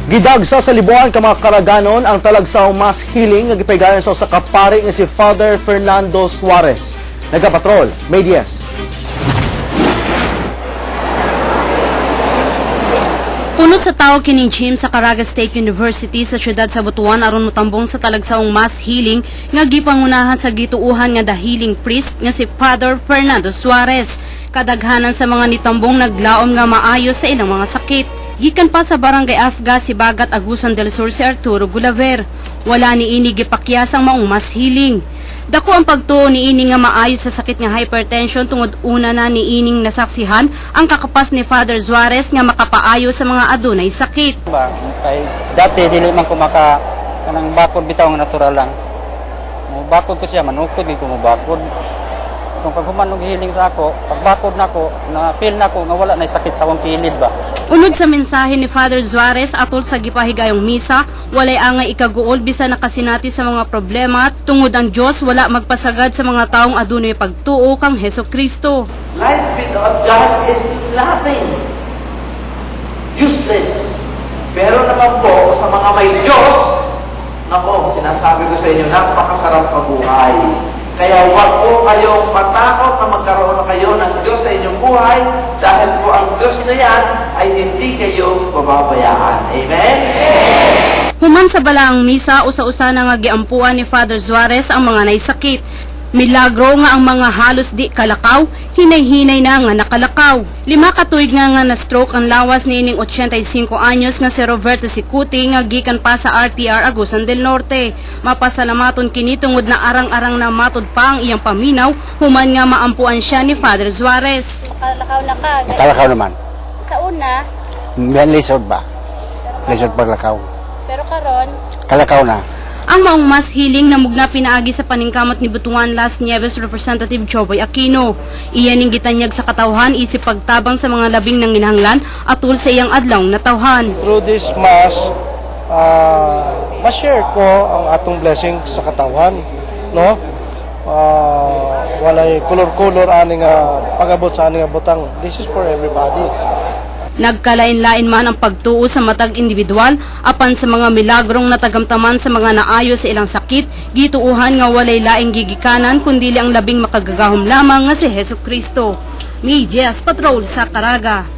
Gidagsa sa libuan ka mga karaganon ang talagsaong mass healing nga gipahigayon sa kapari nga si Father Fernando Suarez. Nagapatrol, May Diaz. Puno sa tao kining gym sa Caraga State University sa siyudad sa Butuan aron motambong sa talagsaong mass healing nga gipangunahan sa gituuhan nga the healing priest nga si Father Fernando Suarez. Kadaghanan sa mga nitambong naglaom nga maayo sa ilang mga sakit. Gikan pa sa barangay Afga si Bagat Agusan del Sur si Arturo Gulaver. Wala ni ini gipakyas ang maong mass healing. Dako ang pagtuo ni ining nga maayo sa sakit nga hypertension tungod una na ni ining nasaksihan ang kakapas ni Father Suarez nga makapaayo sa mga adunay sakit. Kay dati dili man ko maka kanang bakod bitaw nga natural lang. Mo bakod ko siya manukod di ko mo bakod. Kung paghuman og healing sa ako, pagbakod nako, na feel nako nga wala na sakit sa akong kilid ba. Unod sa mensahe ni Father Suarez atol sa gipahigayong misa, walay angay ikaguol bisan nakasinati sa mga problema tungod ang Dios wala magpasagad sa mga taong adunay pagtuo kang Hesukristo. Life without God is nothing. Useless. Pero naman po sa mga may Diyos, nako, sinasabi ko sa inyo, napakasarap mabuhay. Kaya huwag po kayong matakot na magkaroon na kayo ng Diyos sa inyong buhay dahil po ang Diyos na yan ay hindi kayo mababayaan. Amen? Human sa balaang misa, usa-usa na nga giampuan ni Father Suarez ang mga naisakit. Milagro nga ang mga halos di kalakaw, hinay-hinay na nga nakalakaw. 5 katuig nga na-stroke ang lawas ni ining 85 anyos nga si Roberto Sicuti nga gikan pa sa RTR Agusan del Norte. Mapasalamaton kini tungod na arang-arang na matud pa ang iyang paminaw, human nga maampuan siya ni Father Suarez. Nakalakaw na ka. Nakalakaw naman. Sa una, May lisod ba? Lisod paglakaw. pero karon, Kalakaw na. Ang maong mass healing na mugna pinaagi sa paningkamot ni Butuan Las Nieves Representative Joboy Aquino. Iyan ning gitanyag sa katawhan isip pagtabang sa mga labing nanginahanglan atul sa iyang adlaw na tawhan. Through this mass, ma-share ko ang atong blessing sa katawhan, no? Walay kulor-kulor ani nga pagabot sa ani nga butang. This is for everybody. Nagkalain-lain man ang pagtuo sa matag individual apan sa mga milagrong natagamtaman sa mga naayo sa ilang sakit, gituuhan nga walay laing gigikanan kundi ang labing makagagahom lamang nga si Hesukristo. May Diaz Patrol sa Caraga.